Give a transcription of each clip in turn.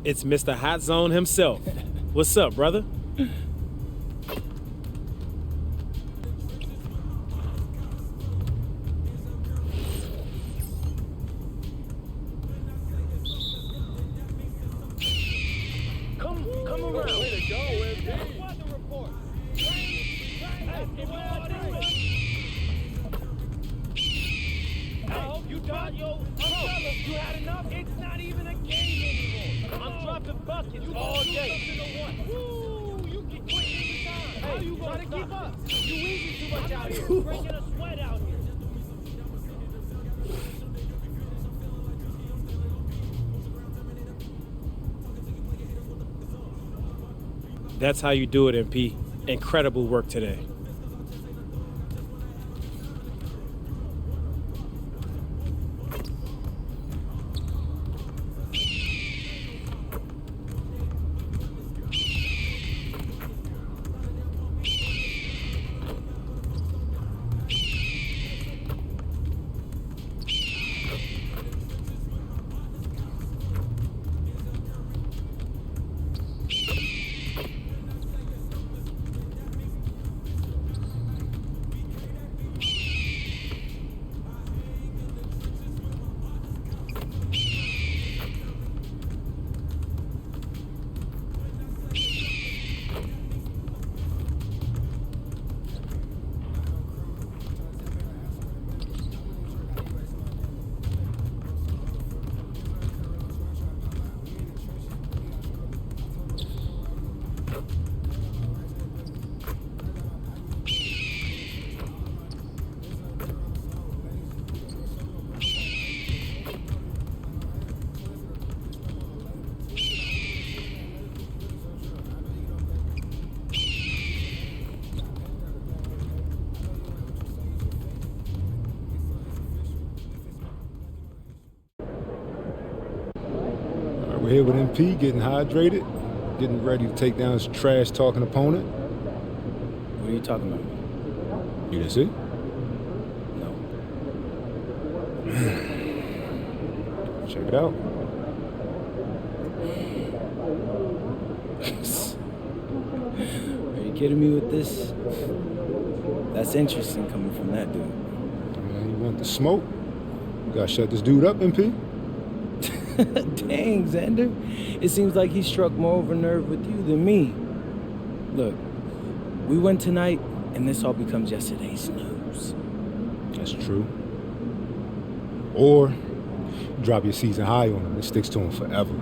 It's Mr. Hot Zone himself. What's up, brother? Come around. Way to go, MD. Weather report. Oh, you done? Yo, you had enough? It's not even a game anymore. I'm dropping buckets all day. Woo, you can quit anytime. How you gonna keep up? You easy too much out here. Breaking a sweat out here. That's how you do it, MP. Incredible work today. We're here with MP, getting hydrated, getting ready to take down his trash-talking opponent. What are you talking about? You didn't see? No. Check it out. Are you kidding me with this? That's interesting coming from that dude. Man, you want the smoke? You gotta shut this dude up, MP. Dang, Xander. It seems like he struck more of a nerve with you than me. Look, we win tonight, and this all becomes yesterday's news. That's true. Or drop your season high on him. It sticks to him forever.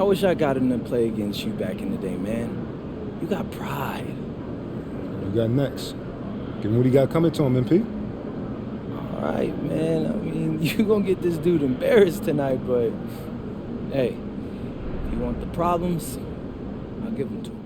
I wish I got him to play against you back in the day, man. You got pride. What you got next? Give him what he got coming to him, MP. All right, man. I mean, you gonna get this dude embarrassed tonight, but hey, if you want the problems, I'll give them to him.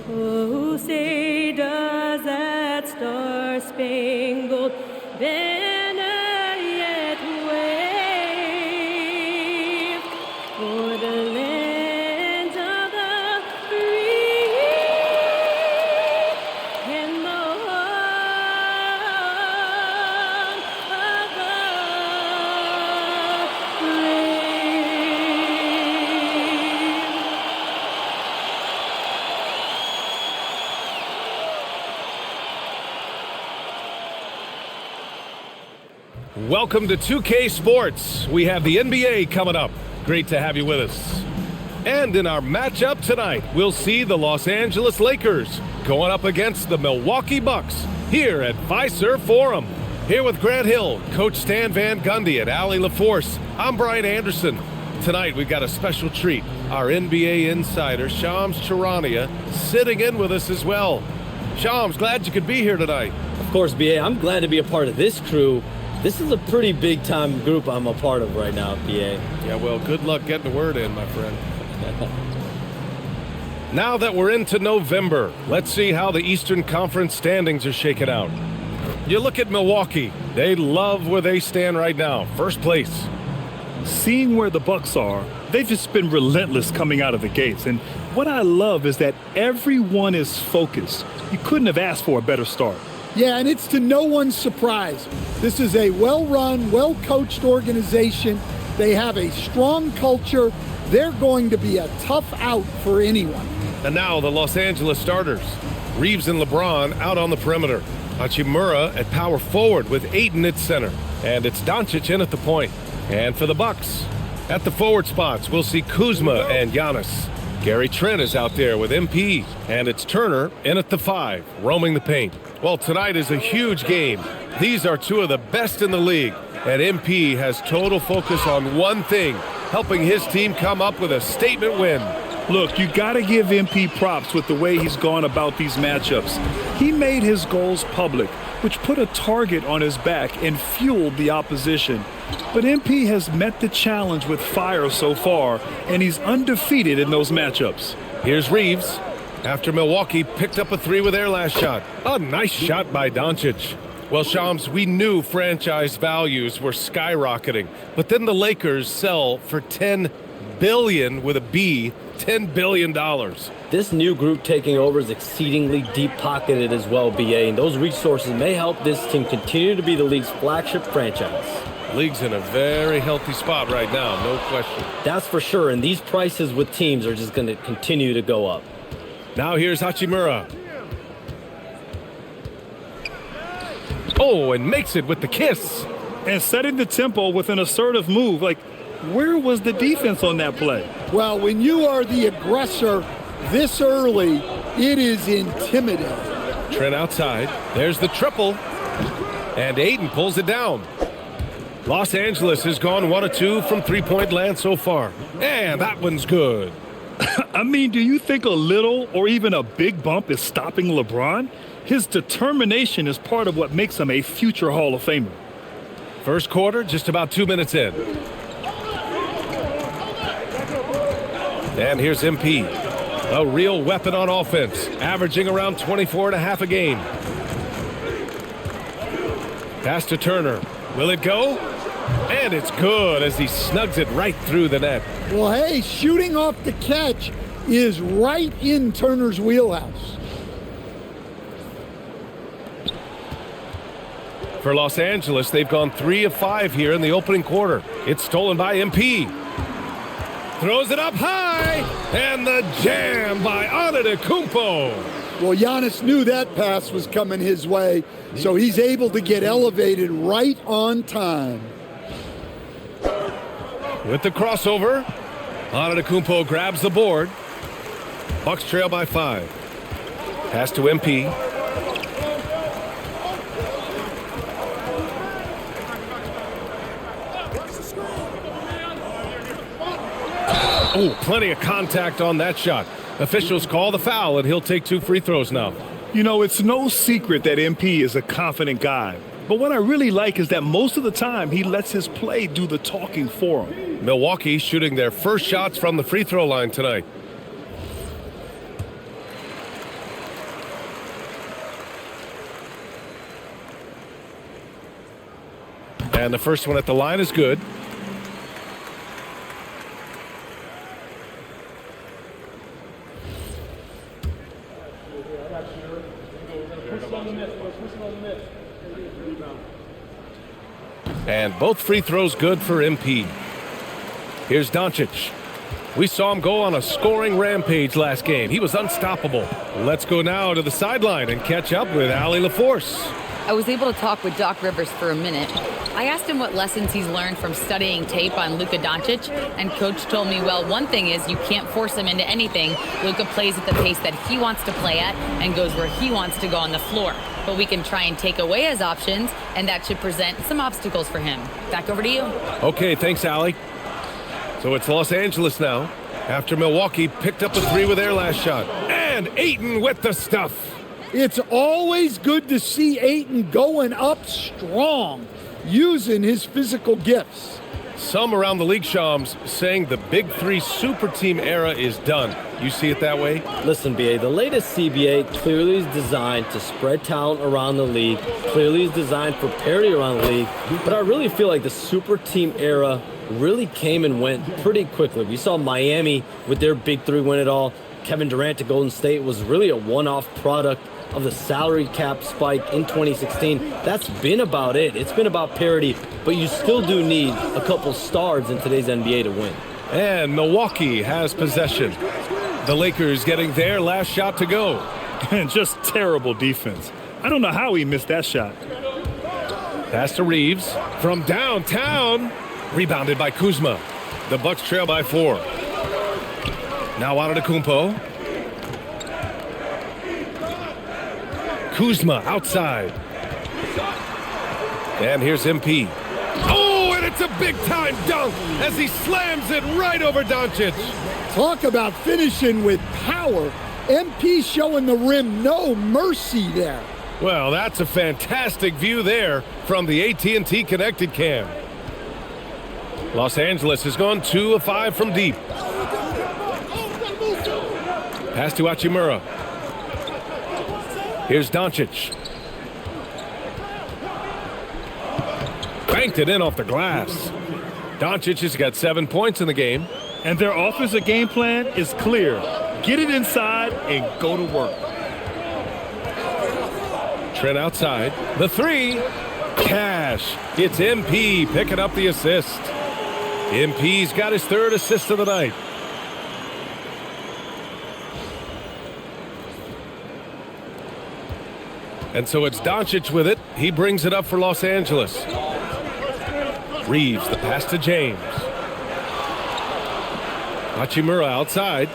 Oh, say does that star-spangled banner yet wave for the land of the free and the home of the brave? Welcome to 2K Sports. We have the NBA coming up. Great to have you with us. And in our matchup tonight, we'll see the Los Angeles Lakers going up against the Milwaukee Bucks here at Fiserv Forum. Here with Grant Hill, Coach Stan Van Gundy, and Allie LaForce. I'm Brian Anderson. Tonight we've got a special treat. Our NBA insider, Shams Charania, sitting in with us as well. Shams, glad you could be here tonight. Of course, BA, I'm glad to be a part of this crew. This is a pretty big time group I'm a part of right now, BA. Yeah, well, good luck getting the word in, my friend. Now that we're into November, let's see how the Eastern Conference standings are shaking out. You look at Milwaukee. They love where they stand right now. First place. Seeing where the Bucks are, they've just been relentless coming out of the gates. And what I love is that everyone is focused. You couldn't have asked for a better start. Yeah, and it's to no one's surprise. This is a well-run, well-coached organization. They have a strong culture. They're going to be a tough out for anyone. And now the Los Angeles starters. Reeves and LeBron out on the perimeter. Hachimura at power forward with Ayton at center. And it's Doncic in at the point. And for the Bucks, at the forward spots, we'll see Kuzma and Giannis. Gary Trent is out there with MP. And it's Turner in at the 5, roaming the paint. Well, tonight is a huge game. These are two of the best in the league. And MP has total focus on one thing, helping his team come up with a statement win. Look, you got to give MP props with the way he's gone about these matchups. He made his goals public, which put a target on his back and fueled the opposition. But MP has met the challenge with fire so far, and he's undefeated in those matchups. Here's Reeves. After Milwaukee picked up a 3 with their last shot. A nice shot by Doncic. Well, Shams, we knew franchise values were skyrocketing, but then the Lakers sell for $10 billion with a B, $10 billion. This new group taking over is exceedingly deep-pocketed as well, BA, and those resources may help this team continue to be the league's flagship franchise. League's in a very healthy spot right now, no question. That's for sure, and these prices with teams are just going to continue to go up. Now here's Hachimura. Oh, and makes it with the kiss. And setting the tempo with an assertive move. Like, where was the defense on that play? Well, when you are the aggressor this early, it is intimidating. Trent outside. There's the triple. And Ayton pulls it down. Los Angeles has gone 1 of 2 from three-point land so far. And that one's good. I mean, do you think a little or even a big bump is stopping LeBron? His determination is part of what makes him a future Hall of Famer. First quarter, just about 2 minutes in. And here's MP. A real weapon on offense, averaging around 24 and a half a game. Pass to Turner. Will it go? And it's good as he snugs it right through the net. Well, hey, shooting off the catch is right in Turner's wheelhouse. For Los Angeles, they've gone 3 of 5 here in the opening quarter. It's stolen by MP. Throws it up high, and the jam by Antetokounmpo. Well, Giannis knew that pass was coming his way, so he's able to get elevated right on time. With the crossover, Antetokounmpo grabs the board. Bucks trail by 5. Pass to MP. Oh, plenty of contact on that shot. Officials call the foul, and he'll take 2 free throws now. You know, it's no secret that MP is a confident guy. But what I really like is that most of the time he lets his play do the talking for him. Milwaukee shooting their first shots from the free throw line tonight. And the first one at the line is good. And both free throws good for MP. Here's Doncic. We saw him go on a scoring rampage last game. He was unstoppable. Let's go now to the sideline and catch up with Allie LaForce. I was able to talk with Doc Rivers for a minute. I asked him what lessons he's learned from studying tape on Luka Doncic, and Coach told me, well, one thing is you can't force him into anything. Luka plays at the pace that he wants to play at and goes where he wants to go on the floor. But we can try and take away his options, and that should present some obstacles for him. Back over to you. Okay, thanks, Allie. So it's Los Angeles now, after Milwaukee picked up a 3 with their last shot. And Ayton with the stuff. It's always good to see Ayton going up strong. using his physical gifts. Some around the league, Shams, saying the Big Three super team era is done. You see it that way? Listen, BA, the latest CBA clearly is designed to spread talent around the league, clearly is designed for parity around the league, but I really feel like the super team era really came and went pretty quickly. We saw Miami with their Big Three win it all. Kevin Durant to Golden State was really a one-off product of the salary cap spike in 2016. That's been about it. It's been about parity, but you still do need a couple stars in today's NBA to win. And Milwaukee has possession. The Lakers getting their last shot to go. And just terrible defense. I don't know how he missed that shot. Pass to Reeves from downtown. Rebounded by Kuzma. The Bucks trail by 4. Now Antetokounmpo. Kuzma outside. And here's MP. Oh, and it's a big-time dunk as he slams it right over Doncic. Talk about finishing with power. MP showing the rim no mercy there. Well, that's a fantastic view there from the AT&T Connected Cam. Los Angeles has gone 2 of 5 from deep. Pass to Hachimura. Here's Doncic. Banked it in off the glass. Doncic has got 7 points in the game. And their offensive game plan is clear. Get it inside and go to work. Trent outside. The 3. Cash. It's MP picking up the assist. MP's got his 3rd assist of the night. And so it's Doncic with it. He brings it up for Los Angeles. Reeves, the pass to James. Hachimura outside.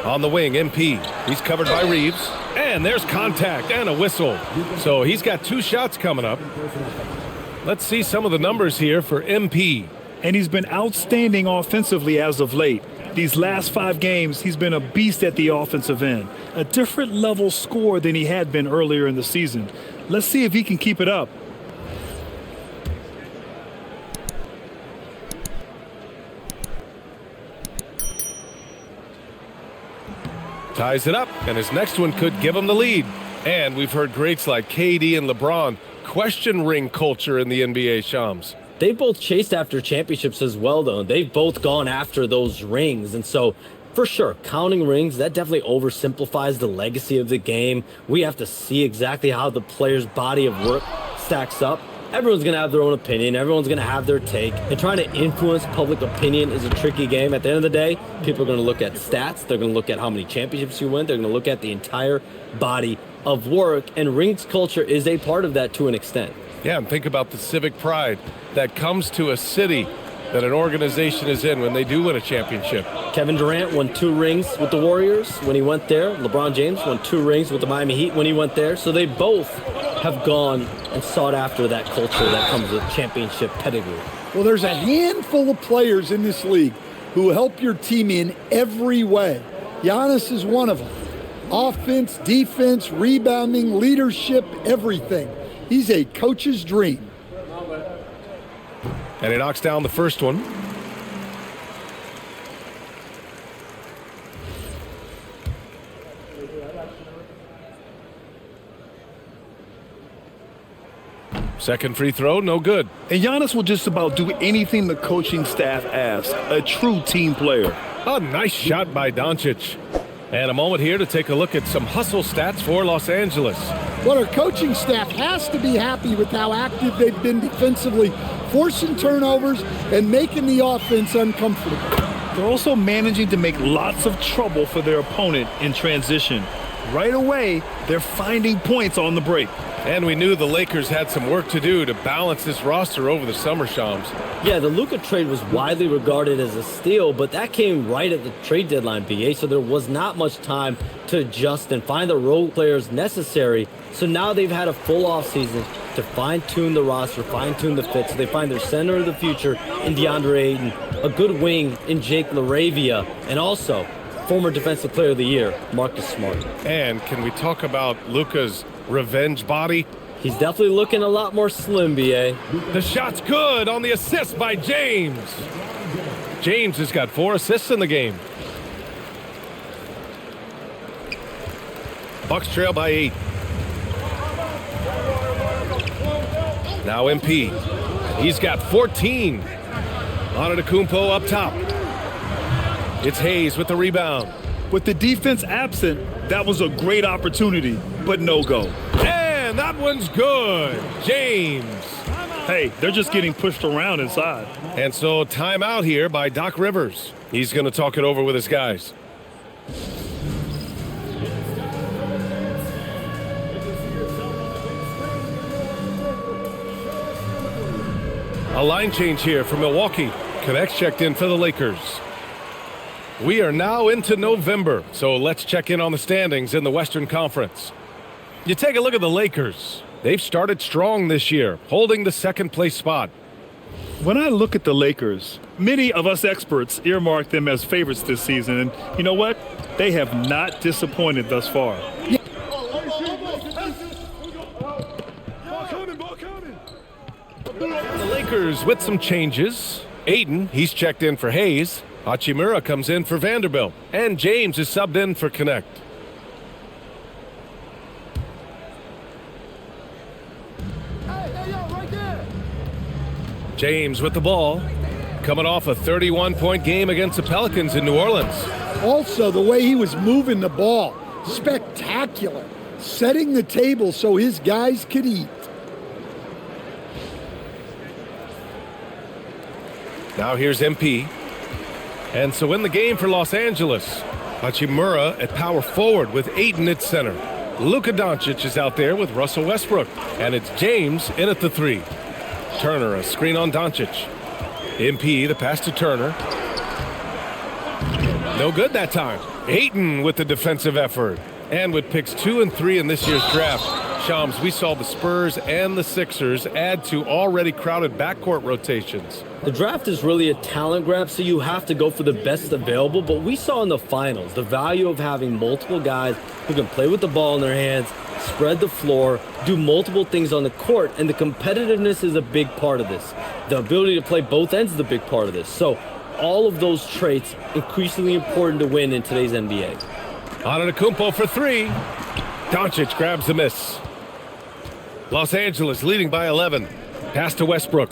On the wing, MP. He's covered by Reeves. And there's contact and a whistle. So he's got 2 shots coming up. Let's see some of the numbers here for MP. And he's been outstanding offensively as of late. These last 5 games, he's been a beast at the offensive end. A different level score than he had been earlier in the season. Let's see if he can keep it up. Ties it up, and his next one could give him the lead. And we've heard greats like KD and LeBron question ring culture in the NBA, Shams. They both chased after championships as well, though. They've both gone after those rings. And so, for sure, counting rings, that definitely oversimplifies the legacy of the game. We have to see exactly how the player's body of work stacks up. Everyone's going to have their own opinion. Everyone's going to have their take. And trying to influence public opinion is a tricky game. At the end of the day, people are going to look at stats. They're going to look at how many championships you win. They're going to look at the entire body of work. And rings culture is a part of that to an extent. Yeah, and think about the civic pride that comes to a city that an organization is in when they do win a championship. Kevin Durant won 2 rings with the Warriors when he went there. LeBron James won 2 rings with the Miami Heat when he went there. So they both have gone and sought after that culture that comes with championship pedigree. Well, there's a handful of players in this league who help your team in every way. Giannis is one of them. Offense, defense, rebounding, leadership, everything. He's a coach's dream. And he knocks down the first one. Second free throw, no good. And Giannis will just about do anything the coaching staff asks. A true team player. A nice shot by Doncic. And a moment here to take a look at some hustle stats for Los Angeles. Well, our coaching staff has to be happy with how active they've been defensively, forcing turnovers and making the offense uncomfortable. They're also managing to make lots of trouble for their opponent in transition. Right away, they're finding points on the break. And we knew the Lakers had some work to do to balance this roster over the summer, Shams. Yeah, the Luka trade was widely regarded as a steal, but that came right at the trade deadline, BA, so there was not much time to adjust and find the role players necessary. So now they've had a full offseason to fine-tune the roster, fine-tune the fit, so they find their center of the future in DeAndre Ayton, a good wing in Jake LaRavia, and also former Defensive Player of the Year, Marcus Smart. And can we talk about Luka's Revenge body. He's definitely looking a lot more slim, BA. The shot's good on the assist by James. James has got 4 assists in the game. Bucks trail by 8. Now MP. He's got 14. Antetokounmpo up top. It's Hayes with the rebound. With the defense absent, that was a great opportunity, but no go. And that one's good. James. Hey, they're just getting pushed around inside. And so timeout here by Doc Rivers. He's going to talk it over with his guys. A line change here for Milwaukee. Connects checked in for the Lakers. We are now into November, so let's check in on the standings in the Western Conference. You take a look at the Lakers. They've started strong this year, holding the second place spot. When I look at the Lakers, many of us experts earmark them as favorites this season, and you know what? They have not disappointed thus far. The Lakers with some changes. Aiden, he's checked in for Hayes. Hachimura comes in for Vanderbilt. And James is subbed in for Connect. James with the ball. Coming off a 31-point game against the Pelicans in New Orleans. Also, the way he was moving the ball, spectacular. Setting the table so his guys could eat. Now here's MP. And so in the game for Los Angeles, Hachimura at power forward with Ayton at center. Luka Doncic is out there with Russell Westbrook. And it's James in at the 3. Turner, a screen on Doncic. MP, the pass to Turner. No good that time. Ayton with the defensive effort. And with picks 2 and 3 in this year's draft, Shams, we saw the Spurs and the Sixers add to already crowded backcourt rotations. The draft is really a talent grab, so you have to go for the best available. But we saw in the finals the value of having multiple guys who can play with the ball in their hands, spread the floor, do multiple things on the court, and the competitiveness is a big part of this. The ability to play both ends is a big part of this. So all of those traits increasingly important to win in today's NBA. Antetokounmpo for 3. Doncic grabs the miss. Los Angeles leading by 11. Pass to Westbrook.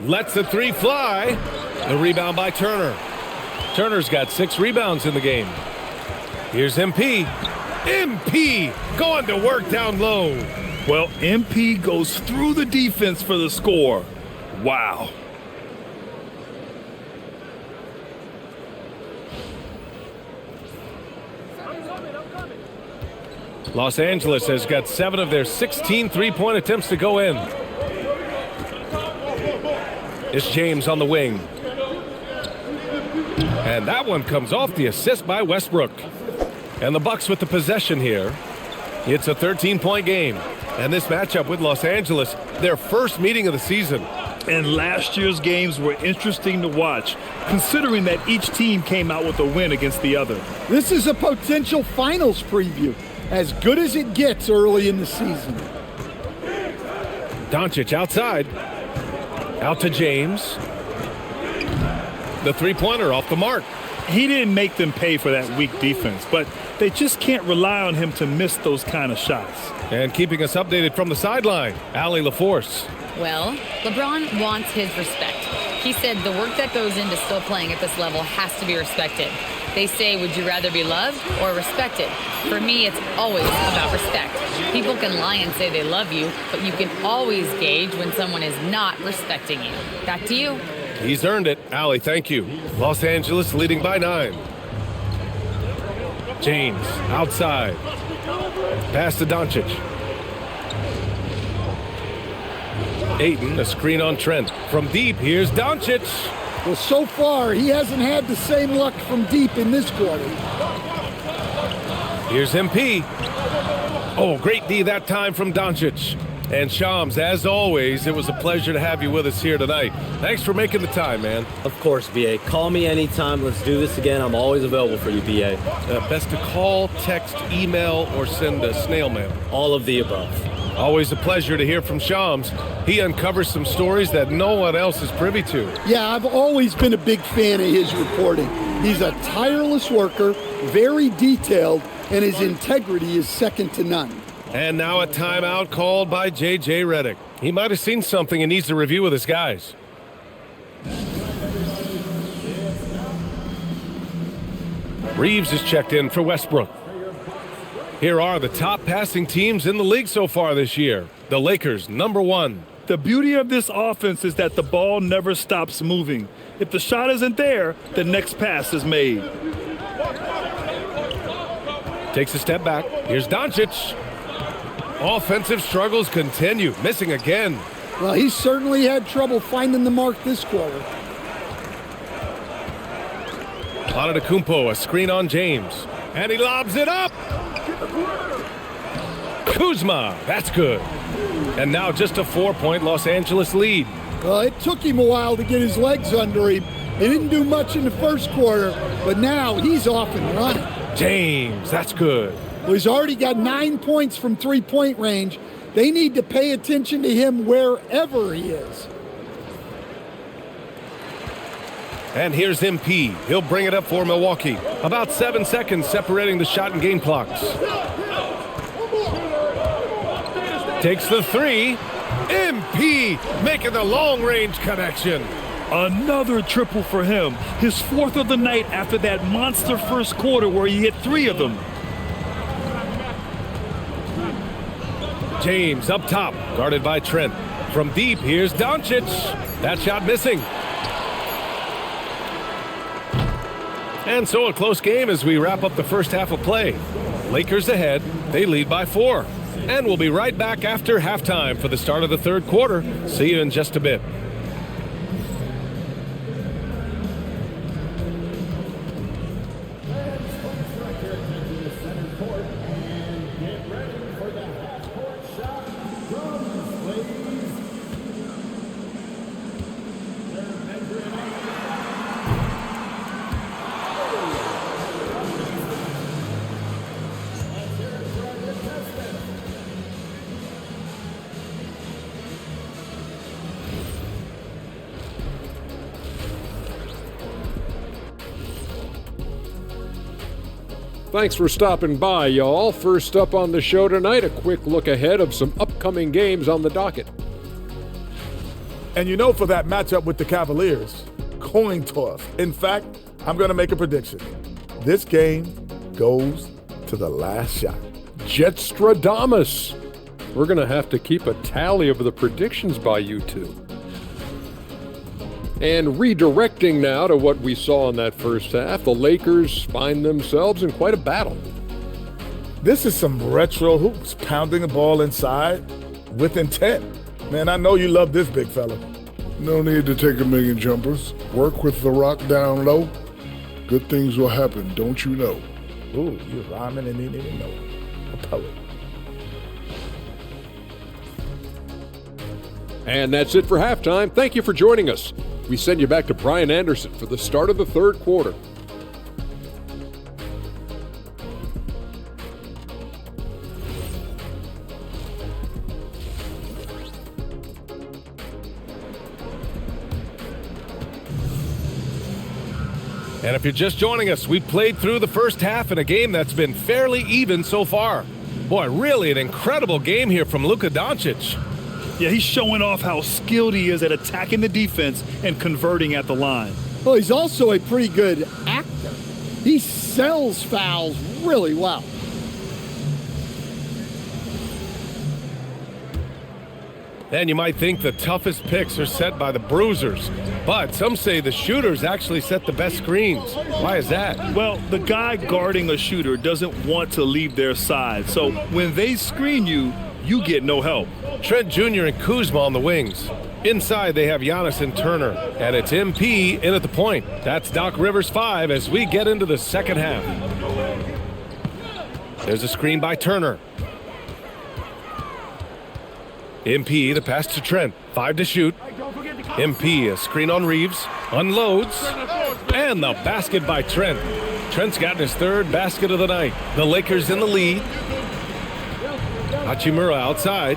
Lets the 3 fly. The rebound by Turner. Turner's got 6 rebounds in the game. Here's MP. MP going to work down low. Well, MP goes through the defense for the score. Wow. Los Angeles has got 7 of their 16 three-point attempts to go in. It's James on the wing. And that one comes off the assist by Westbrook. And the Bucks with the possession here. It's a 13-point game. And this matchup with Los Angeles, their first meeting of the season. And last year's games were interesting to watch, considering that each team came out with a win against the other. This is a potential finals preview. As good as it gets early in the season. Doncic outside. Out to James. The three-pointer off the mark. He didn't make them pay for that weak defense, but they just can't rely on him to miss those kind of shots. And keeping us updated from the sideline, Allie LaForce. Well, LeBron wants his respect. He said the work that goes into still playing at this level has to be respected. They say, would you rather be loved or respected? For me, it's always about respect. People can lie and say they love you, but you can always gauge when someone is not respecting you. Back to you. He's earned it. Allie, thank you. Los Angeles leading by 9. James outside. Pass to Doncic. Ayton, a screen on Trent. From deep, here's Doncic. Well, so far, he hasn't had the same luck from deep in this quarter. Here's MP. Oh, great D that time from Doncic. And Shams, as always, it was a pleasure to have you with us here tonight. Thanks for making the time, man. Of course, BA. Call me anytime. Let's do this again. I'm always available for you, BA. Best to call, text, email, or send a snail mail. All of the above. Always a pleasure to hear from Shams. He uncovers some stories that no one else is privy to. Yeah, I've always been a big fan of his reporting. He's a tireless worker, very detailed, and his integrity is second to none. And now a timeout called by J.J. Redick. He might have seen something and needs to review with his guys. Reeves is checked in for Westbrook. Here are the top passing teams in the league so far this year. The Lakers, #1. The beauty of this offense is that the ball never stops moving. If the shot isn't there, the next pass is made. Takes a step back. Here's Doncic. Offensive struggles continue, missing again. Well, he certainly had trouble finding the mark this quarter. Antetokounmpo, a screen on James. And he lobs it up. Kuzma, that's good. And now just a 4-point Los Angeles lead. Well, it took him a while to get his legs under him. He didn't do much in the first quarter, but now he's off and running. James, that's good. Well, he's already got 9 points from three-point range. They need to pay attention to him wherever he is. And here's MP. He'll bring it up for Milwaukee. About 7 seconds separating the shot and game clocks. Takes the three. MP making the long-range connection. Another triple for him. His 4th of the night after that monster first quarter where he hit 3 of them. James up top, guarded by Trent. From deep, here's Doncic. That shot missing. And so a close game as we wrap up the first half of play. Lakers ahead. They lead by 4. And we'll be right back after halftime for the start of the third quarter. See you in just a bit. Thanks for stopping by, y'all. First up on the show tonight, a quick look ahead of some upcoming games on the docket. And you know, for that matchup with the Cavaliers, coin toss. In fact, I'm going to make a prediction. This game goes to the last shot. Jetstradamus. We're going to have to keep a tally of the predictions by you two. And redirecting now to what we saw in that first half, the Lakers find themselves in quite a battle. This is some retro hoops, pounding the ball inside with intent. Man, I know you love this, big fella. No need to take a million jumpers. Work with the rock down low. Good things will happen, don't you know? Ooh, you're rhyming and didn't even know it. A poet. And that's it for halftime. Thank you for joining us. We send you back to Brian Anderson for the start of the third quarter. And if you're just joining us, we played through the first half in a game that's been fairly even so far. Boy, really an incredible game here from Luka Doncic. Yeah, he's showing off how skilled he is at attacking the defense and converting at the line. Well, he's also a pretty good actor. He sells fouls really well. And you might think the toughest picks are set by the bruisers, but some say the shooters actually set the best screens. Why is that? Well, the guy guarding a shooter doesn't want to leave their side, so when they screen you, you get no help. Trent Jr. and Kuzma on the wings. Inside, they have Giannis and Turner, and it's MP in at the point. That's Doc Rivers 5 as we get into the second half. There's a screen by Turner. MP, the pass to Trent. 5 to shoot. MP, a screen on Reeves. Unloads. And the basket by Trent. Trent's gotten his 3rd basket of the night. The Lakers in the lead. Hachimura outside.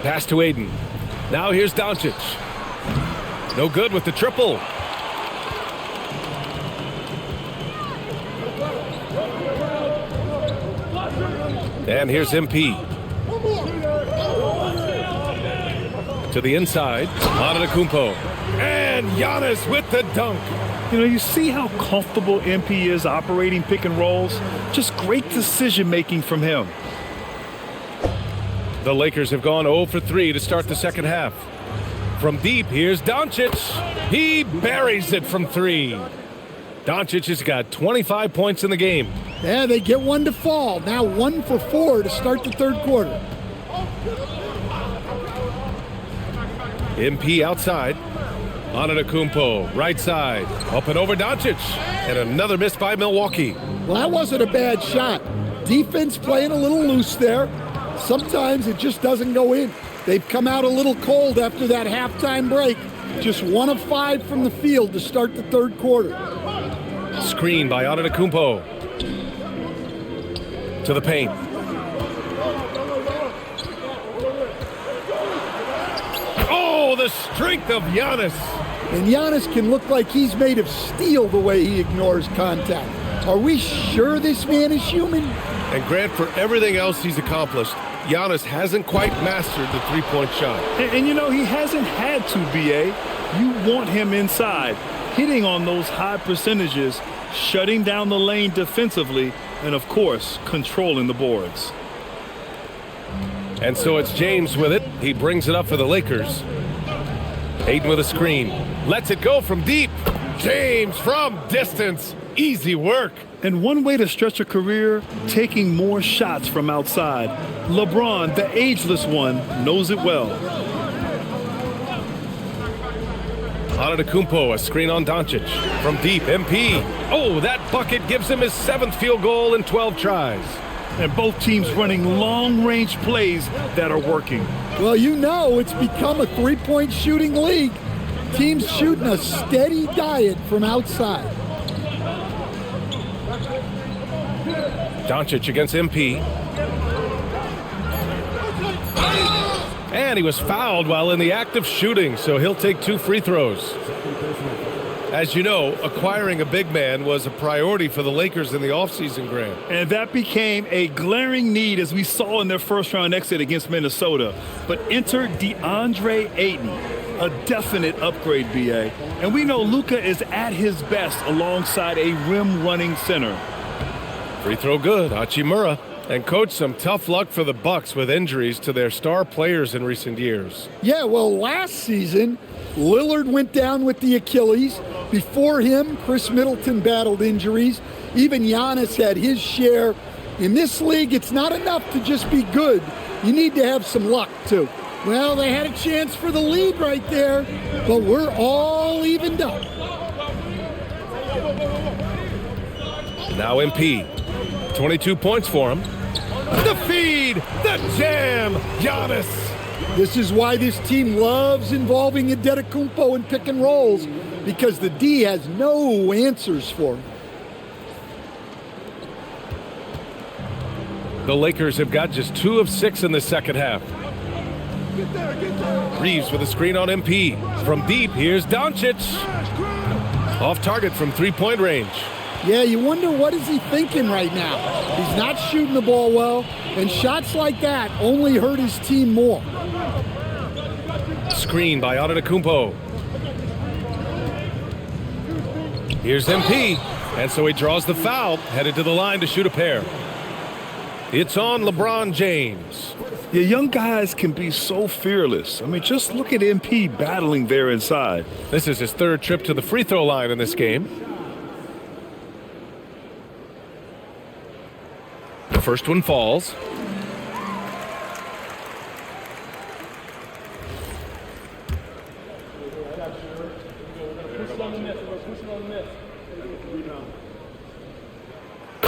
Pass to Aiden. Now here's Doncic. No good with the triple. And here's MP. To the inside. Antetokounmpo. And Giannis with the dunk. You know, you see how comfortable MP is operating pick and rolls? Just great decision making from him. The Lakers have gone 0 for 3 to start the second half. From deep, here's Doncic. He buries it from 3. Doncic has got 25 points in the game. Yeah, they get one to fall. Now 1 for 4 to start the 3rd quarter. MP outside. Antetokounmpo, right side. Up and over Doncic. And another miss by Milwaukee. Well, that wasn't a bad shot. Defense playing a little loose there. Sometimes it just doesn't go in. They've come out a little cold after that halftime break. Just 1 of 5 from the field to start the 3rd quarter. Screen by Antetokounmpo. To the paint. Oh, the strength of Giannis. And Giannis can look like he's made of steel the way he ignores contact. Are we sure this man is human? And Grant, for everything else he's accomplished, Giannis hasn't quite mastered the 3-point shot. And you know, he hasn't had to, BA. You want him inside, hitting on those high percentages, shutting down the lane defensively, and of course, controlling the boards. And so it's James with it. He brings it up for the Lakers. Aiden with a screen. Lets it go from deep. James from distance. Easy work. And one way to stretch a career, taking more shots from outside. LeBron, the ageless one, knows it well. Antetokounmpo, a screen on Doncic. From deep, MP. Oh, that bucket gives him his 7th field goal in 12 tries. And both teams running long-range plays that are working. Well, you know, it's become a 3-point shooting league. Teams shooting a steady diet from outside. Doncic against MP. And he was fouled while in the act of shooting, so he'll take 2 free throws. As you know, acquiring a big man was a priority for the Lakers in the offseason, Grant. And that became a glaring need, as we saw in their first-round exit against Minnesota. But enter DeAndre Ayton, a definite upgrade, BA. And we know Luka is at his best alongside a rim-running center. Free throw good, Hachimura. And coach, some tough luck for the Bucks with injuries to their star players in recent years. Yeah, well, last season, Lillard went down with the Achilles. Before him, Chris Middleton battled injuries. Even Giannis had his share. In this league, it's not enough to just be good. You need to have some luck, too. Well, they had a chance for the lead right there, but we're all evened up. Now MP. 22 points for him. The feed, the jam, Giannis. This is why this team loves involving Antetokounmpo in pick and rolls, because the D has no answers for him. The Lakers have got just 2 of 6 in the second half. Reeves with a screen on MP. From deep, here's Doncic. Off target from 3-point range. Yeah, you wonder what is he thinking right now. He's not shooting the ball well, and shots like that only hurt his team more. Screen by Antetokounmpo. Here's MP, and so he draws the foul, headed to the line to shoot a pair. It's on LeBron James. Yeah, young guys can be so fearless. I mean, just look at MP battling there inside. This is his 3rd trip to the free throw line in this game. The first one falls.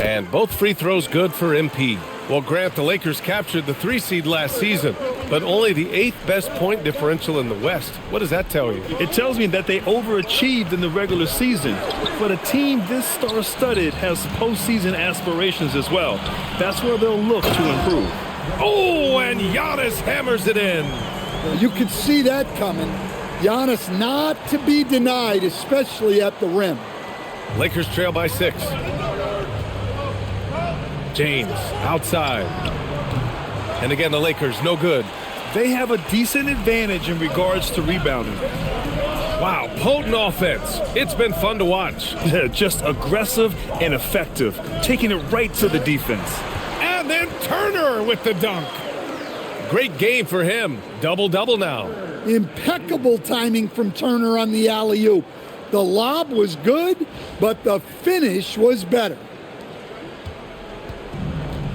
And both free throws good for MP. Well, Grant, the Lakers captured the 3 seed last season, but only the 8th best point differential in the West. What does that tell you? It tells me that they overachieved in the regular season. But a team this star-studded has postseason aspirations as well. That's where they'll look to improve. Oh, and Giannis hammers it in. You could see that coming. Giannis not to be denied, especially at the rim. Lakers trail by 6. James outside. And again, the Lakers no good. They have a decent advantage in regards to rebounding. Wow, potent offense. It's been fun to watch. Yeah, just aggressive and effective, taking it right to the defense. And then Turner with the dunk. Great game for him. Double-double now. Impeccable timing from Turner on the alley-oop. The lob was good, but the finish was better.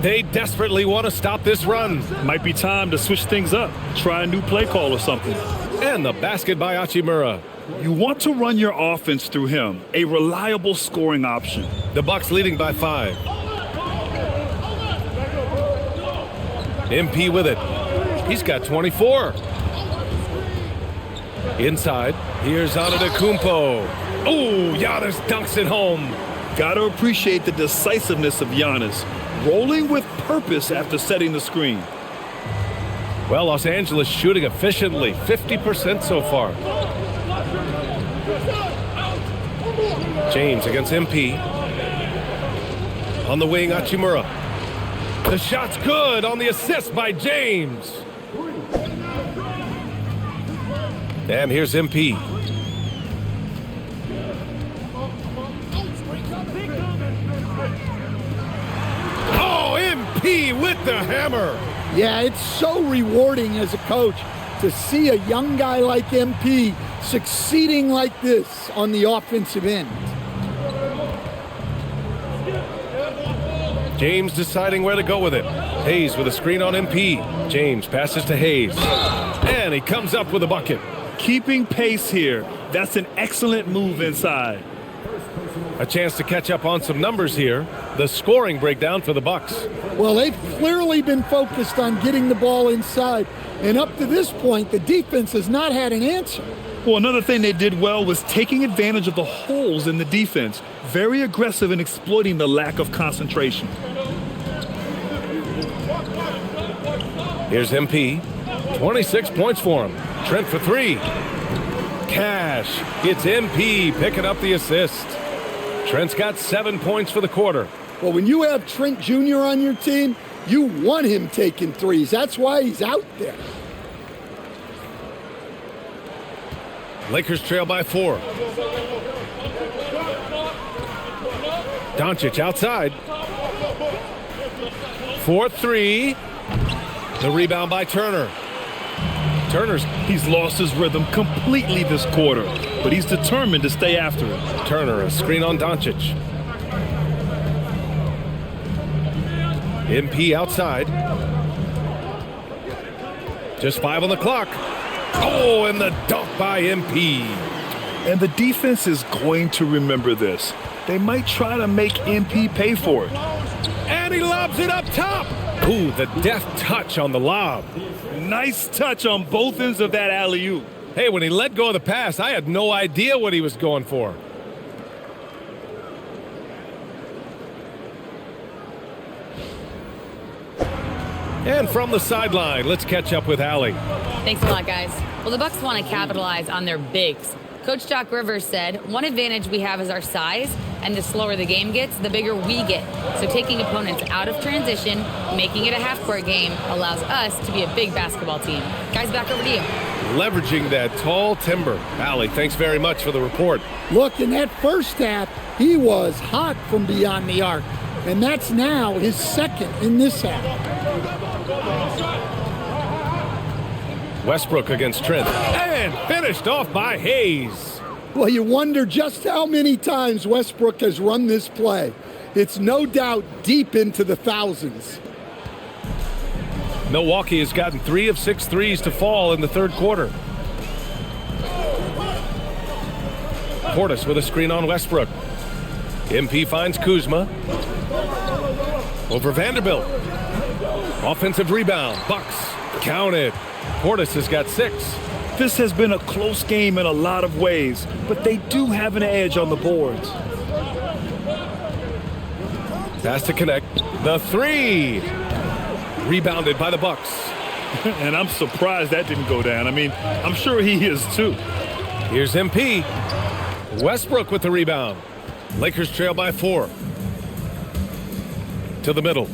They desperately want to stop this run. Might be time to switch things up. Try a new play call or something. And the basket by Hachimura. You want to run your offense through him, a reliable scoring option. The Bucks leading by 5. MP with it. He's got 24. Inside, here's Antetokounmpo. Oh, Giannis dunks it home. Gotta appreciate the decisiveness of Giannis, rolling with purpose after setting the screen. Well, Los Angeles shooting efficiently, 50% so far. James against MP. On the wing, Hachimura. The shot's good on the assist by James. And here's MP. Oh, MP with the hammer. Yeah, it's so rewarding as a coach to see a young guy like MP succeeding like this on the offensive end. James deciding where to go with it. Hayes with a screen on MP. James passes to Hayes. And he comes up with a bucket. Keeping pace here. That's an excellent move inside. A chance to catch up on some numbers here. The scoring breakdown for the Bucks. Well, they've clearly been focused on getting the ball inside. And up to this point, the defense has not had an answer. Well, another thing they did well was taking advantage of the holes in the defense. Very aggressive in exploiting the lack of concentration. Here's MP. 26 points for him. Trent for 3. Cash. It's MP picking up the assist. Trent's got 7 points for the quarter. Well, when you have Trent Jr. on your team, you want him taking threes. That's why he's out there. Lakers trail by 4. Doncic outside. 4-3. The rebound by Turner. He's lost his rhythm completely this quarter, but he's determined to stay after it. Turner, a screen on Doncic. MP outside. Just 5 on the clock. Oh, and the dunk by MP. And the defense is going to remember this. They might try to make MP pay for it. And he lobs it up top. Ooh, the deft touch on the lob. Nice touch on both ends of that alley-oop. Hey, when he let go of the pass, I had no idea what he was going for. And from the sideline, let's catch up with Allie. Thanks a lot, guys. Well, the Bucks want to capitalize on their bigs. Coach Doc Rivers said, one advantage we have is our size, and the slower the game gets, the bigger we get. So taking opponents out of transition, making it a half-court game, allows us to be a big basketball team. Guys, back over to you. Leveraging that tall timber. Allie, thanks very much for the report. Look, in that first half, he was hot from beyond the arc. And that's now his second in this half. Westbrook against Trent. And finished off by Hayes. Well, you wonder just how many times Westbrook has run this play. It's no doubt deep into the thousands. Milwaukee has gotten 3 of 6 threes to fall in the third quarter. Portis with a screen on Westbrook. MP finds Kuzma. over Vanderbilt. Offensive rebound. Bucks count it. Portis has got 6. This has been a close game in a lot of ways, but they do have an edge on the boards. Pass to connect. The 3. Rebounded by the Bucks. And I'm surprised that didn't go down. I mean, I'm sure he is too. Here's MP. Westbrook with the rebound. Lakers trail by 4. To the middle.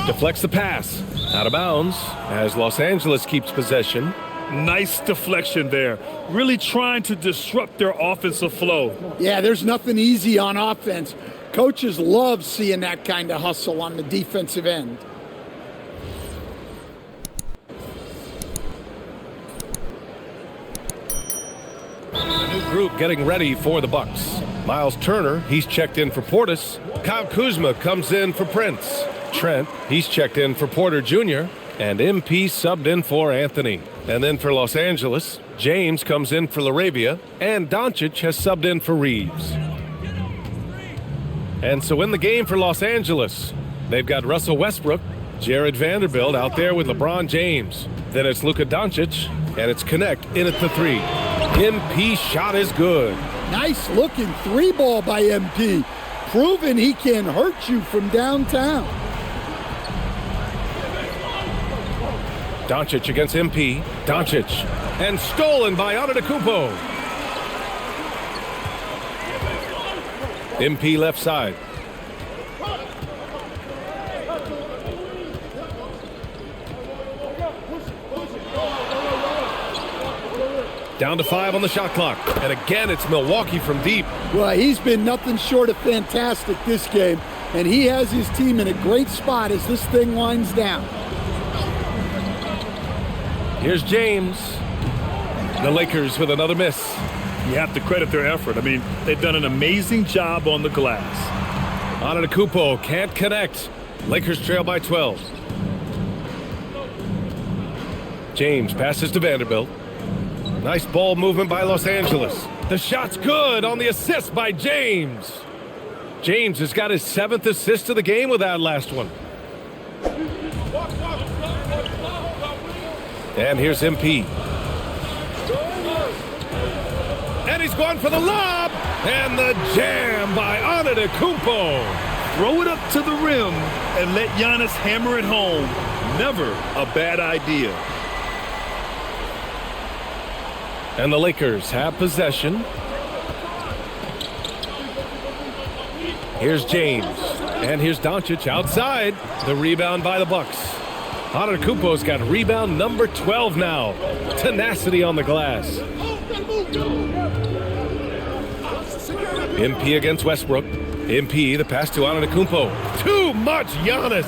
Deflects the pass. Out of bounds as Los Angeles keeps possession. Nice deflection there. Really trying to disrupt their offensive flow. Yeah, there's nothing easy on offense. Coaches love seeing that kind of hustle on the defensive end. A new group getting ready for the Bucks. Miles Turner, he's checked in for Portis. Kyle Kuzma comes in for Prince. Trent, he's checked in for Porter Jr. And MP subbed in for Anthony. And then for Los Angeles, James comes in for LaRavia. And Doncic has subbed in for Reeves. And so in the game for Los Angeles, they've got Russell Westbrook, Jared Vanderbilt out there with LeBron James. Then it's Luka Doncic, and it's Connect in at the 3. MP shot is good. Nice looking 3-ball by MP. Proving he can hurt you from downtown. Doncic against MP. Doncic. And stolen by Antetokounmpo. MP left side. Down to 5 on the shot clock. And again, it's Milwaukee from deep. Well, he's been nothing short of fantastic this game. And he has his team in a great spot as this thing winds down. Here's James. The Lakers with another miss. You have to credit their effort. I mean, they've done an amazing job on the glass. Antetokounmpo can't connect. Lakers trail by 12. James passes to Vanderbilt. Nice ball movement by Los Angeles. The shot's good on the assist by James. James has got his 7th assist of the game with that last one. And here's MP. And he's going for the lob. And the jam by Antetokounmpo. Throw it up to the rim and let Giannis hammer it home. Never a bad idea. And the Lakers have possession. Here's James. And here's Doncic outside. The rebound by the Bucks. Antetokounmpo's got rebound number 12 now. Tenacity on the glass. MP against Westbrook. MP, the pass to Antetokounmpo. Too much Giannis.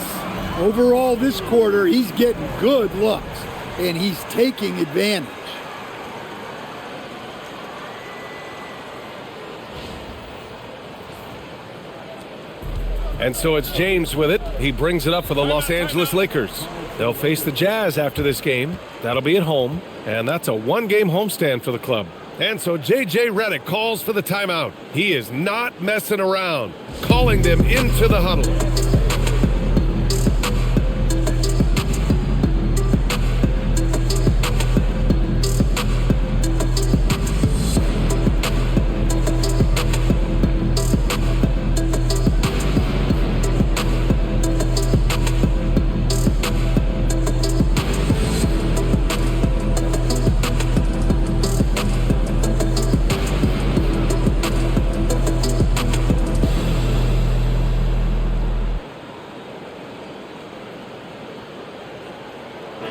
Overall, this quarter, he's getting good looks, and he's taking advantage. And so it's James with it. He brings it up for the Los Angeles Lakers. They'll face the Jazz after this game. That'll be at home. And that's a 1-game homestand for the club. And so J.J. Redick calls for the timeout. He is not messing around. Calling them into the huddle.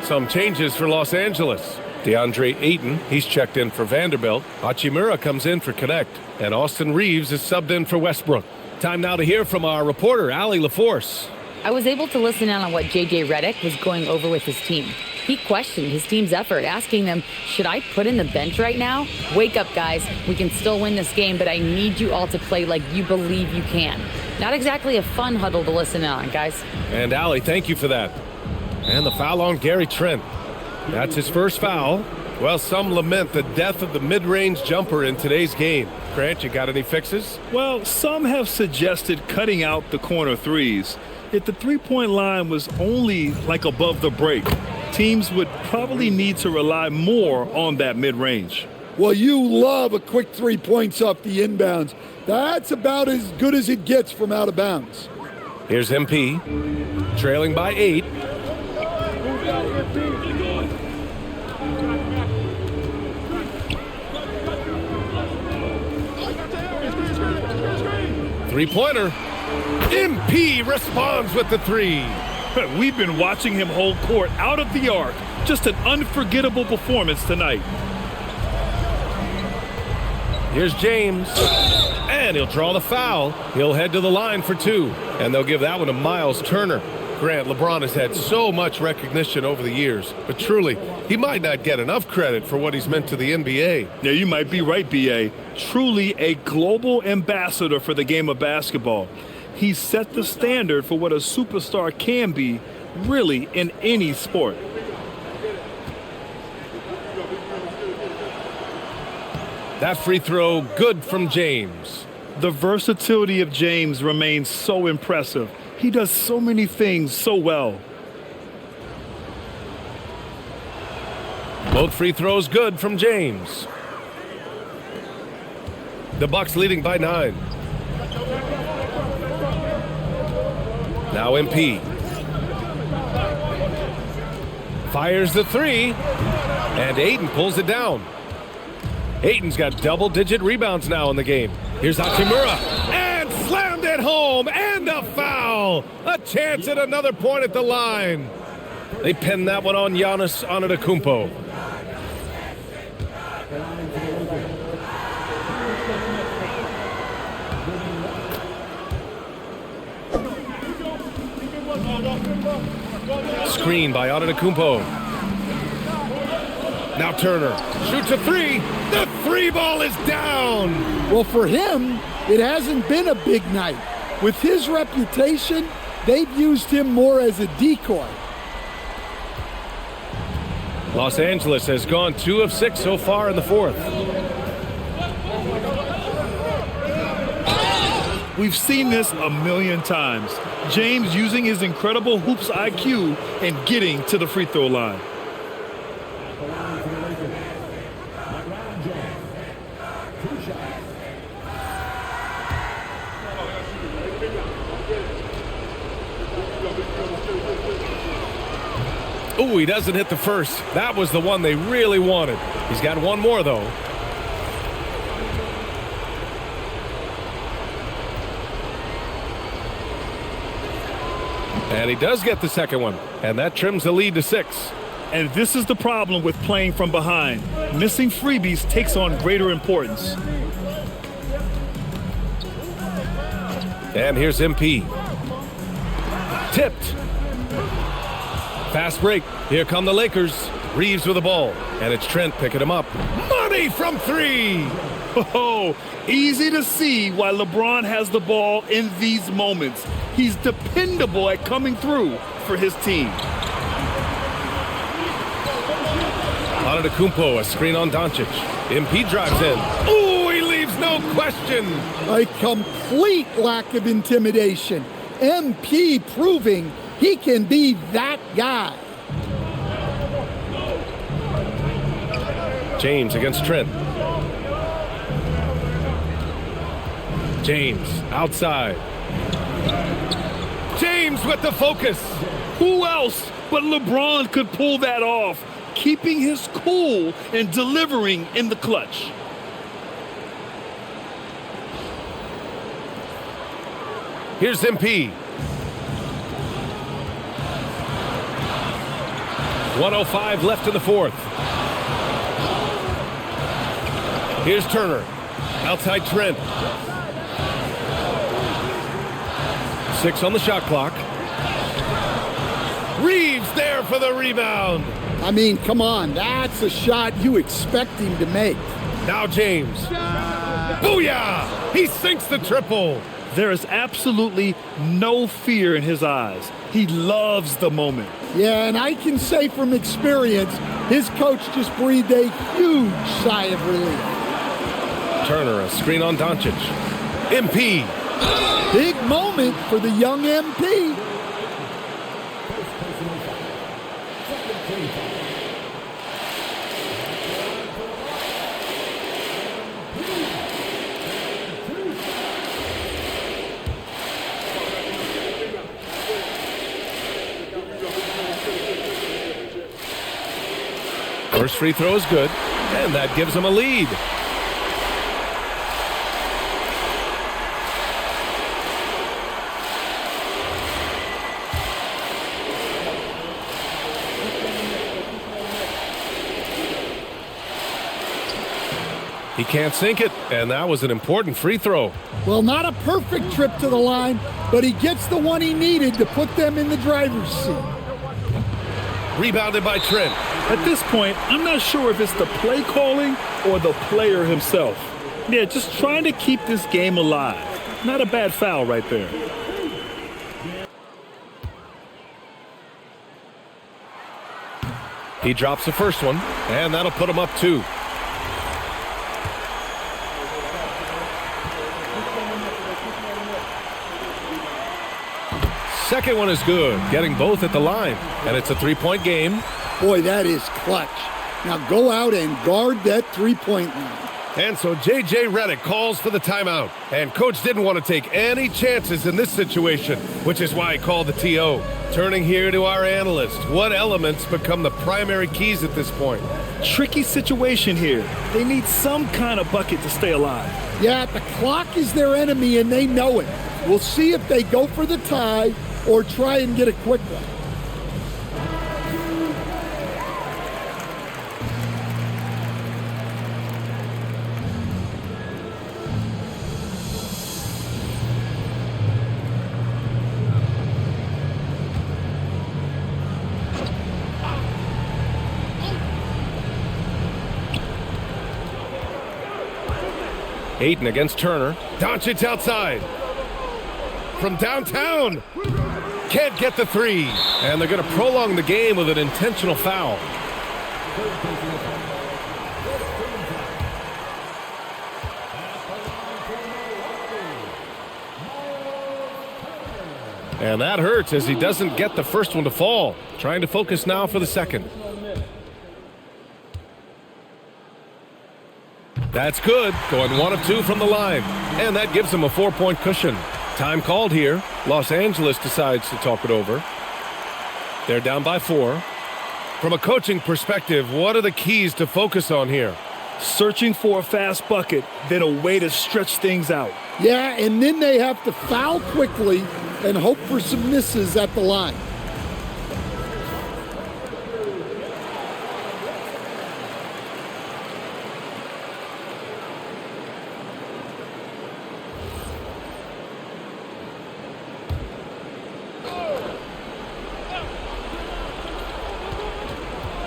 Some changes for Los Angeles. DeAndre Ayton, he's checked in for Vanderbilt. Hachimura comes in for Connect. And Austin Reeves is subbed in for Westbrook. Time now to hear from our reporter, Allie LaForce. I was able to listen in on what J.J. Redick was going over with his team. He questioned his team's effort, asking them, should I put in the bench right now? Wake up, guys. We can still win this game, but I need you all to play like you believe you can. Not exactly a fun huddle to listen in on, guys. And Allie, thank you for that. And the foul on Gary Trent. That's his first foul. Well, some lament the death of the mid-range jumper in today's game. Grant, you got any fixes? Well, some have suggested cutting out the corner threes. If the three-point line was only like above the break, teams would probably need to rely more on that mid-range. Well, you love a quick 3 points off the inbounds. That's about as good as it gets from out of bounds. Here's MP, trailing by 8. Three-pointer. MP responds with the 3. We've been watching him hold court out of the arc. Just an unforgettable performance tonight. Here's James, and he'll draw the foul. He'll head to the line for 2, and they'll give that one to Miles Turner. Grant, LeBron has had so much recognition over the years, but truly, he might not get enough credit for what he's meant to the NBA. Yeah, you might be right, B.A. Truly a global ambassador for the game of basketball. He set the standard for what a superstar can be, really, in any sport. That free throw, good from James. The versatility of James remains so impressive. He does so many things so well. Both free throws good from James. The Bucks leading by 9. Now MP. Fires the 3, and Ayton pulls it down. Ayton's got double-digit rebounds now in the game. Here's Hachimura, and slammed it home, and a foul! A chance at another point at the line. They pin that one on Giannis Antetokounmpo. Screen by Antetokounmpo. Now Turner shoots a 3. The 3 ball is down. Well, for him, it hasn't been a big night. With his reputation, they've used him more as a decoy. Los Angeles has gone 2 of 6 so far in the 4th. We've seen this a million times. James using his incredible hoops IQ and getting to the free throw line. Ooh, he doesn't hit the first. That was the one they really wanted. He's got one more, though. And he does get the second one. And that trims the lead to 6. And this is the problem with playing from behind. Missing freebies takes on greater importance. And here's MP. Tipped. Fast break. Here come the Lakers. Reeves with the ball. And it's Trent picking him up. Money from 3. Oh, easy to see why LeBron has the ball in these moments. He's dependable at coming through for his team. Antetokounmpo, a screen on Doncic. MP drives in. Ooh, he leaves no question. A complete lack of intimidation. MP proving he can be that guy. James against Trent. James outside. James with the focus. Who else but LeBron could pull that off, keeping his cool and delivering in the clutch. Here's MP. 1:05 left in the 4th. Here's Turner. Outside Trent. 6 on the shot clock. Reeves there for the rebound. I mean, come on. That's a shot you expect him to make. Now James. Booyah! He sinks the triple. There is absolutely no fear in his eyes. He loves the moment. Yeah, and I can say from experience, his coach just breathed a huge sigh of relief. Turner, a screen on Doncic. MP. Big moment for the young MP. First free throw is good, and that gives him a lead. He can't sink it, and that was an important free throw. Well, not a perfect trip to the line, but he gets the one he needed to put them in the driver's seat. Rebounded by Trent. At this point, I'm not sure if it's the play calling or the player himself. Yeah, just trying to keep this game alive. Not a bad foul right there. He drops the first one, and that'll put him up 2. Second one is good, getting both at the line, and it's a 3-point game. Boy, that is clutch. Now go out and guard that three-point line. And so J.J. Redick calls for the timeout, and Coach didn't want to take any chances in this situation, which is why he called the TO. Turning here to our analyst, what elements become the primary keys at this point? Tricky situation here. They need some kind of bucket to stay alive. Yeah, the clock is their enemy, and they know it. We'll see if they go for the tie or try and get a quick one. Ayton against Turner. Doncic outside. From downtown. Can't get the 3. And they're going to prolong the game with an intentional foul. And that hurts as he doesn't get the first one to fall. Trying to focus now for the second. That's good, going 1 of 2 from the line. And that gives him a 4-point cushion. Time called here. Los Angeles decides to talk it over. They're down by 4. From a coaching perspective, what are the keys to focus on here? Searching for a fast bucket, then a way to stretch things out. Yeah, and then they have to foul quickly and hope for some misses at the line.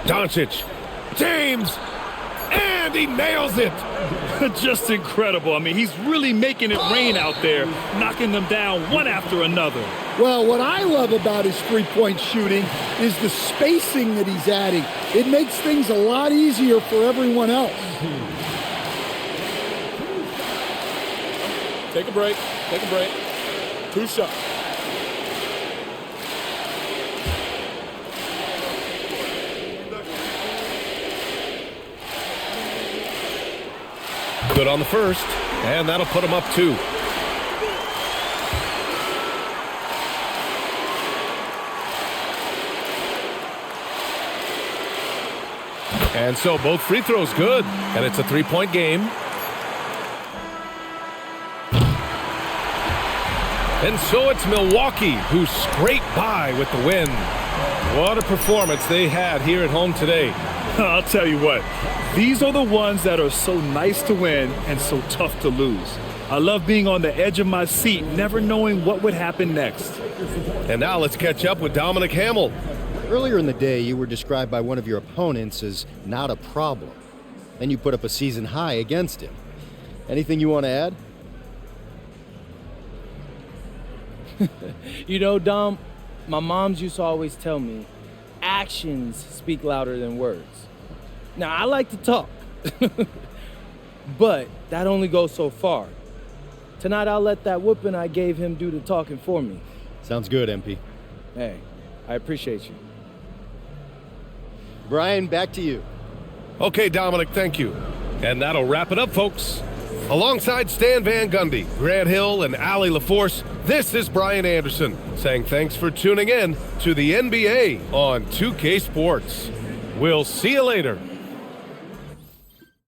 Doncic, James, and he nails it. Just incredible. I mean, he's really making it rain out there, knocking them down one after another. Well, what I love about his three-point shooting is the spacing that he's adding. It makes things a lot easier for everyone else. Take a break. Take a break. 2 shots. Good on the first, and that'll put him up 2. And so both free throws good, and it's a 3-point game. And so it's Milwaukee who scraped by with the win. What a performance they had here at home today. I'll tell you what, these are the ones that are so nice to win and so tough to lose. I love being on the edge of my seat, never knowing what would happen next. And now let's catch up with Dominic Hamill. Earlier in the day, you were described by one of your opponents as not a problem. Then you put up a season high against him. Anything you want to add? You know, Dom, my moms used to always tell me, actions speak louder than words. Now, I like to talk, but that only goes so far. Tonight, I'll let that whooping I gave him do the talking for me. Sounds good, MP. Hey, I appreciate you. Brian, back to you. Okay, Dominic, thank you. And that'll wrap it up, folks. Alongside Stan Van Gundy, Grant Hill, and Allie LaForce, this is Brian Anderson saying thanks for tuning in to the NBA on 2K Sports. We'll see you later.